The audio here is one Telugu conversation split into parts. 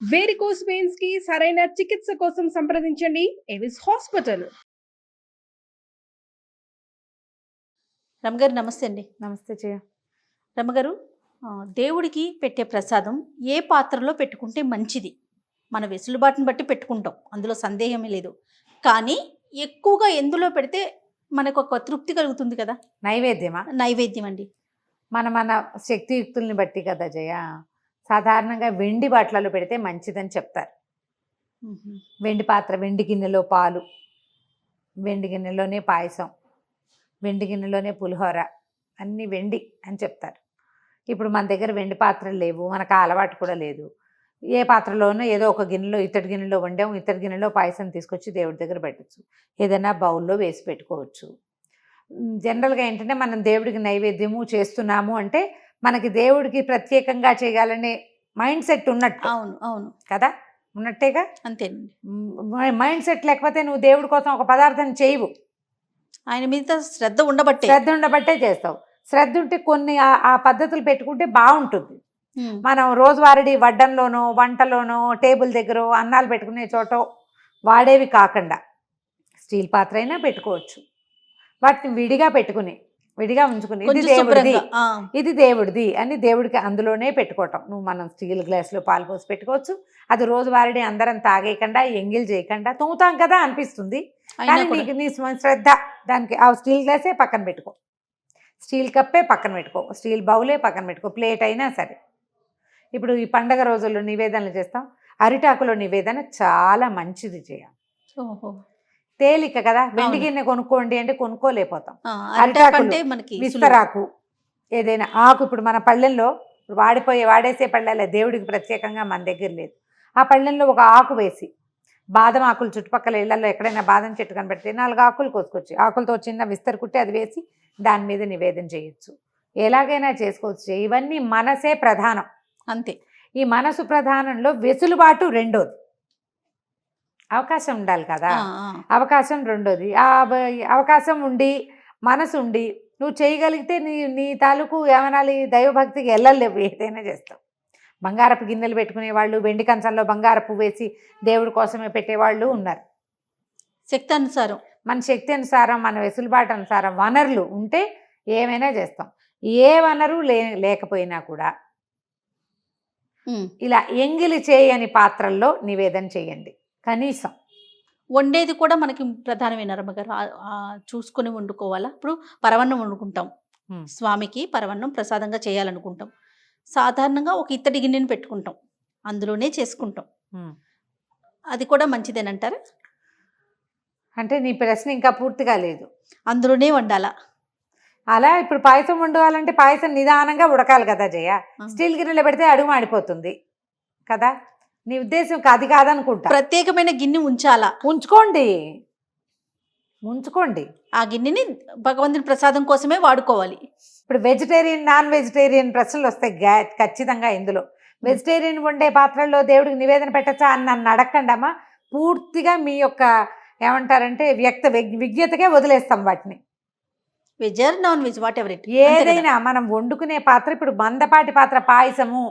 వేరికోస్ వెయిన్స్ కి సరైన చికిత్స కోసం సంప్రదించండి ఎవిస్ హాస్పిటల్. రమగారు నమస్తే అండి. నమస్తే జయ. రమగారు, దేవుడికి పెట్టే ప్రసాదం ఏ పాత్రలో పెట్టుకుంటే మంచిది? మన వెసులుబాటుని బట్టి పెట్టుకుంటాం, అందులో సందేహమే లేదు. కానీ ఎక్కువగా ఎందులో పెడితే మనకు ఒక తృప్తి కలుగుతుంది కదా? నైవేద్యమా? నైవేద్యం అండి. మన శక్తియుక్తుల్ని బట్టి కదా జయ. సాధారణంగా వెండి బాట్లలో పెడితే మంచిదని చెప్తారు. వెండి పాత్ర, వెండి గిన్నెలో పాలు, వెండి గిన్నెలోనే పాయసం, వెండి గిన్నెలోనే పులిహోర, అన్నీ వెండి అని చెప్తారు. ఇప్పుడు మన దగ్గర వెండి పాత్రలు లేవు, మనకు ఆ అలవాటు కూడా లేదు. ఏ పాత్రలోనో ఏదో ఒక గిన్నెలో, ఇత్తడి గిన్నెలో వండాము, ఇత్తడి గిన్నెలో పాయసం తీసుకొచ్చి దేవుడి దగ్గర పెట్టచ్చు. ఏదైనా బౌల్లో వేసి పెట్టుకోవచ్చు. జనరల్గా ఏంటంటే మనం దేవుడికి నైవేద్యము చేస్తున్నాము అంటే మనకి దేవుడికి ప్రత్యేకంగా చేయాలనే మైండ్ సెట్ ఉన్నట్టు. అవును అవును కదా, ఉన్నట్టేగా. అంతేనండి. మైండ్ సెట్ లేకపోతే నువ్వు దేవుడి కోసం ఒక పదార్థం చేయవు. ఆయన మీద శ్రద్ధ ఉండబట్టే చేస్తావు. శ్రద్ధ ఉంటే కొన్ని ఆ పద్ధతులు పెట్టుకుంటే బాగుంటుంది. మనం రోజువారీ వడ్డంలోనో, వంటలోనో, టేబుల్ దగ్గర అన్నాలు పెట్టుకునే చోట వాడేవి కాకుండా స్టీల్ పాత్ర అయినా పెట్టుకోవచ్చు. వాటిని విడిగా ఉంచుకుని ఇది దేవుడిది అని దేవుడికి అందులోనే పెట్టుకోవటం. నువ్వు మనం స్టీల్ గ్లాసులో పాలు పోసి పెట్టుకోవచ్చు. అది రోజువారీ అందరం తాగేయకుండా, ఎంగిల్ చేయకుండా, తోముతాం కదా అనిపిస్తుంది. కానీ నీకు నీ శ్రద్ధ దానికి ఆ స్టీల్ గ్లాసే పక్కన పెట్టుకో, స్టీల్ కప్పే పక్కన పెట్టుకో, స్టీల్ బౌలే పక్కన పెట్టుకో, ప్లేట్ అయినా సరే. ఇప్పుడు ఈ పండగ రోజుల్లో నివేదనలు చేస్తాం. అరిటాకులో నివేదన చాలా మంచిది చేయాలి. తేలిక కదా. వెండి గిన్నె కొనుక్కోండి అంటే కొనుక్కోలేకపోతాం. విస్తరాకు, ఏదైనా ఆకు. ఇప్పుడు మన పళ్ళెల్లో వాడేసే పళ్ళెల్లో దేవుడికి ప్రత్యేకంగా మన దగ్గర లేదు. ఆ పళ్ళెల్లో ఒక ఆకు వేసి, బాదం ఆకులు చుట్టుపక్కల ఇళ్లలో ఎక్కడైనా బాదం చెట్టు కనబడితే 4 ఆకులు కోసుకొచ్చి, ఆకులతో చిన్న విస్తరు కుట్టి అది వేసి దాని మీద నివేదన చేయొచ్చు. ఎలాగైనా చేసుకోవచ్చు. ఇవన్నీ మనసే ప్రధానం. అంతే. ఈ మనసు ప్రధానంలో వెసులుబాటు రెండోది. అవకాశం ఉండాలి కదా. అవకాశం రెండోది. ఆ అవకాశం ఉండి, మనసు ఉండి నువ్వు చేయగలిగితే నీ తాలూకు ఏమనాలి, దైవభక్తికి వెళ్ళలేవు, ఏదైనా చేస్తావు. బంగారపు గిన్నెలు పెట్టుకునే వాళ్ళు, వెండి కంచంలో బంగారపు వేసి దేవుడి కోసమే పెట్టేవాళ్ళు ఉన్నారు. శక్తి అనుసారం, మన శక్తి అనుసారం, మన వెసులుబాటు అనుసారం వనరులు ఉంటే ఏమైనా చేస్తాం. ఏ వనరు లేకపోయినా కూడా ఇలా ఎంగిలి చేయని పాత్రల్లో నివేదన చేయండి. కనీసం వండేది కూడా మనకి ప్రధానమైన రమ్మగారు చూసుకొని వండుకోవాలా. ఇప్పుడు పరవన్నం వండుకుంటాం, స్వామికి పరవన్నం ప్రసాదంగా చేయాలనుకుంటాం. సాధారణంగా ఒక ఇత్తడి గిన్నెని పెట్టుకుంటాం, అందులోనే చేసుకుంటాం. అది కూడా మంచిదేనంటారా? అంటే నీ ప్రశ్న ఇంకా పూర్తిగా లేదు. అందులోనే వండాలా? అలా ఇప్పుడు పాయసం వండాలంటే పాయసం నిదానంగా ఉడకాలి కదా జయ. స్టీల్ గిన్నెలో పెడితే అడుగు మాడిపోతుంది కదా. నీ ఉద్దేశం అది కాదనుకుంటా. ప్రత్యేకమైన గిన్నె ఉంచాలా? ఉంచుకోండి. ఆ గిన్నెని భగవంతుని ప్రసాదం కోసమే వాడుకోవాలి. ఇప్పుడు వెజిటేరియన్, నాన్ వెజిటేరియన్ ప్రశ్నలు వస్తాయి ఖచ్చితంగా. ఇందులో వెజిటేరియన్ వండే పాత్రల్లో దేవుడికి నివేదన పెట్టచ్చా అని నన్ను అడగండమ్మా. పూర్తిగా మీ యొక్క ఏమంటారంటే విజ్ఞతకే వదిలేస్తాం వాటిని. Veg or non veg, what ever it, ఏదైనా మనం వండుకునే పాత్ర. ఇప్పుడు మందపాటి పాత్ర, పాయసము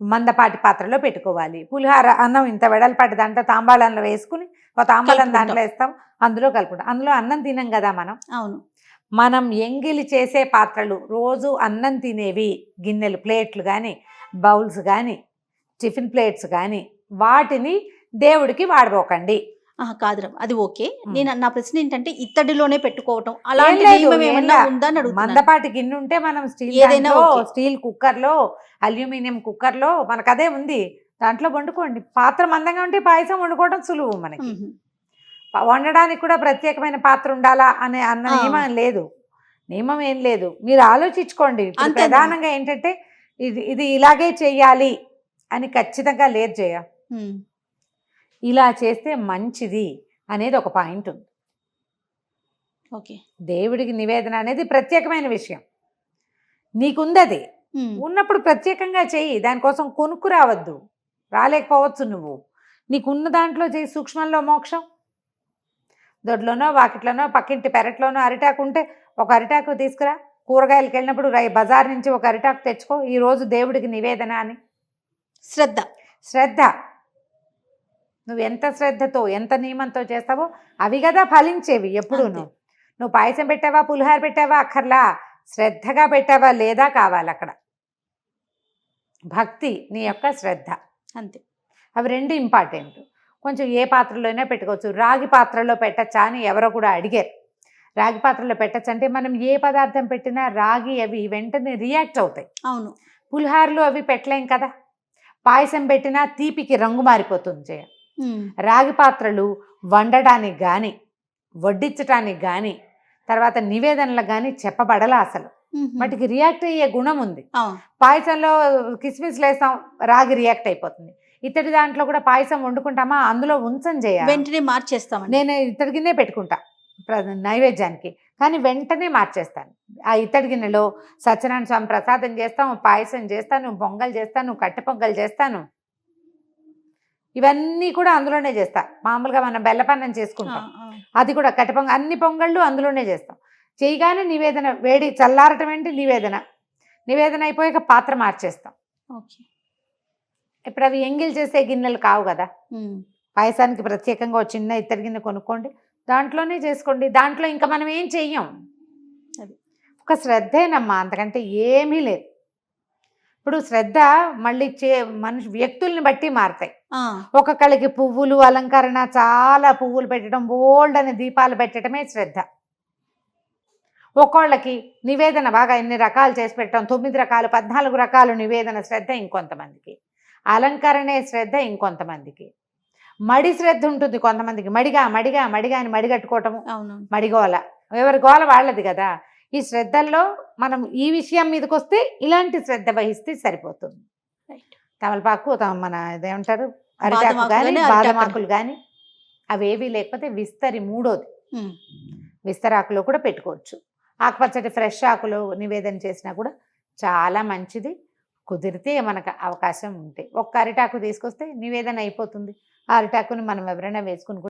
మందపాటి పాత్రలో పెట్టుకోవాలి. పులిహార అన్నం ఇంత వెడల్పాటి దాంట్లో తాంబాళంలో వేసుకుని ఒక తాంబాళం దాంట్లో వేస్తాం, అందులో కలుపుకుంటాం. అందులో అన్నం తినం కదా మనం. అవును. మనం ఎంగిలి చేసే పాత్రలు, రోజు అన్నం తినేవి గిన్నెలు, ప్లేట్లు కానీ, బౌల్స్ కానీ, టిఫిన్ ప్లేట్స్ కానీ, వాటిని దేవుడికి వాడబోకండి. కాదు, అది ఓకే. నేను నా ప్రశ్న ఏంటంటే ఇత్తడిలోనే పెట్టుకోవటం అలాంటి నియమం ఏమన్నా ఉందా అని అడుగుతున్నా. మందపాటి గిన్నె ఉంటే మనం స్టీల్ కుక్కర్లో, అల్యూమినియం కుక్కర్లో మనకు అదే ఉంది, దాంట్లో వండుకోండి. పాత్ర మందంగా ఉంటే పాయసం వండుకోవడం సులువు. మనకి వండడానికి కూడా ప్రత్యేకమైన పాత్ర ఉండాలా అన్న నియమం ఏం లేదు. మీరు ఆలోచించుకోండి. ప్రధానంగా ఏంటంటే ఇది ఇలాగే చెయ్యాలి అని ఖచ్చితంగా లేదు జయ. ఇలా చేస్తే మంచిది అనేది ఒక పాయింట్ ఉంది. ఓకే. దేవుడికి నివేదన అనేది ప్రత్యేకమైన విషయం. నీకుంది, అది ఉన్నప్పుడు ప్రత్యేకంగా చెయ్యి. దానికోసం కొనుక్కు రావద్దు, రాలేకపోవచ్చు. నువ్వు నీకున్న దాంట్లో చెయ్యి. సూక్ష్మంలో మోక్షం. దొడ్లోనో, వాకిట్లోనో, పక్కింటి పెరట్లోనో అరిటాకు ఉంటే ఒక అరిటాకు తీసుకురా. కూరగాయలకు వెళ్ళినప్పుడు బజార్ నుంచి ఒక అరిటాకు తెచ్చుకో. ఈరోజు దేవుడికి నివేదన అని శ్రద్ధ. నువ్వు ఎంత శ్రద్ధతో ఎంత నియమంతో చేస్తావో అవి కదా ఫలించేవి ఎప్పుడు. అంతే. నువ్వు పాయసం పెట్టావా పులిహార పెట్టావా అక్కర్లా, శ్రద్ధగా పెట్టావా లేదా కావాలి అక్కడ. భక్తి నీ యొక్క శ్రద్ధ, అంతే. అవి రెండు ఇంపార్టెంట్. కొంచెం ఏ పాత్రలో అయినా పెట్టుకోవచ్చు. రాగి పాత్రలో పెట్టచ్చా అని ఎవరో కూడా అడిగారు. రాగి పాత్రలో పెట్టచ్చు అంటే మనం ఏ పదార్థం పెట్టినా రాగి అవి వెంటనే రియాక్ట్ అవుతాయి. అవును. పులిహారలు అవి పెట్టలేం కదా. పాయసం పెట్టినా తీపికి రంగు మారిపోతుంది జయ. రాగి పాత్రలు వండటానికి కానీ వడ్డించటానికి కానీ తర్వాత నివేదనలకు కానీ చెప్పబడలా అసలు. వాటికి రియాక్ట్ అయ్యే గుణం ఉంది. పాయసంలో కిస్మిస్లు వేస్తాం, రాగి రియాక్ట్ అయిపోతుంది. ఇతడి దాంట్లో కూడా పాయసం వండుకుంటామా, అందులో ఉంచం చేయాలి, వెంటనే మార్చేస్తాం. నేను ఇతడి గిన్నె పెట్టుకుంటా నైవేద్యానికి, కానీ వెంటనే మార్చేస్తాను. ఆ ఇతడి గిన్నెలో సత్యనారాయణ స్వామి ప్రసాదం చేస్తాం, పాయసం చేస్తాను, పొంగల్ చేస్తాను, కట్టె పొంగల్ చేస్తాను, ఇవన్నీ కూడా అందులోనే చేస్తా. మామూలుగా మనం బెల్లపన్నం చేసుకుంటాం, అది కూడా కట్టె పొంగల్, అన్ని పొంగళ్ళు అందులోనే చేస్తాం. చేయగానే నివేదన వేడి చల్లారటం ఏంటి నివేదన అయిపోయాక పాత్ర మార్చేస్తాం. ఇప్పుడు అవి ఎంగిల్ చేసే గిన్నెలు కావు కదా. పాయసానికి ప్రత్యేకంగా ఒక చిన్న ఇత్తడి గిన్నె కొనుక్కోండి, దాంట్లోనే చేసుకోండి. దాంట్లో ఇంకా మనం ఏం చెయ్యం, ఒక శ్రద్ధేనమ్మా, అంతకంటే ఏమీ లేదు. ఇప్పుడు శ్రద్ధ మళ్ళీ మనిషి వ్యక్తుల్ని బట్టి మారుతాయి. ఒక్కొక్కళ్ళకి పువ్వులు అలంకరణ, చాలా పువ్వులు పెట్టడం, బోల్డ్ అని దీపాలు పెట్టడమే శ్రద్ధ. ఒక్కోళ్ళకి నివేదన బాగా ఎన్ని రకాలు చేసి పెట్టడం, 9 రకాలు 14 రకాలు నివేదన శ్రద్ధ ఇంకొంతమందికి, అలంకరణే శ్రద్ధ ఇంకొంతమందికి, మడి శ్రద్ధ ఉంటుంది కొంతమందికి. మడిగా అని మడిగట్టుకోవటము, మడిగోల, ఎవరి గోల వాళ్ళది కదా. ఈ శ్రద్ధల్లో మనం ఈ విషయం మీదకి వస్తే ఇలాంటి శ్రద్ధ వహిస్తే సరిపోతుంది. తమలపాకు, మన ఇదేమంటారు అరిటాకు కానీ బాదమాకులు కానీ అవేవి లేకపోతే విస్తరి, మూడోది విస్తరాకులో కూడా పెట్టుకోవచ్చు. ఆకుపచ్చటి ఫ్రెష్ ఆకులు నివేదన చేసినా కూడా చాలా మంచిది. కుదిరితే మనకు అవకాశం ఉంటే ఒక్క అరిటాకు తీసుకొస్తే నివేదన అయిపోతుంది. ఆ అరిటాకుని మనం ఎవరైనా వేసుకుని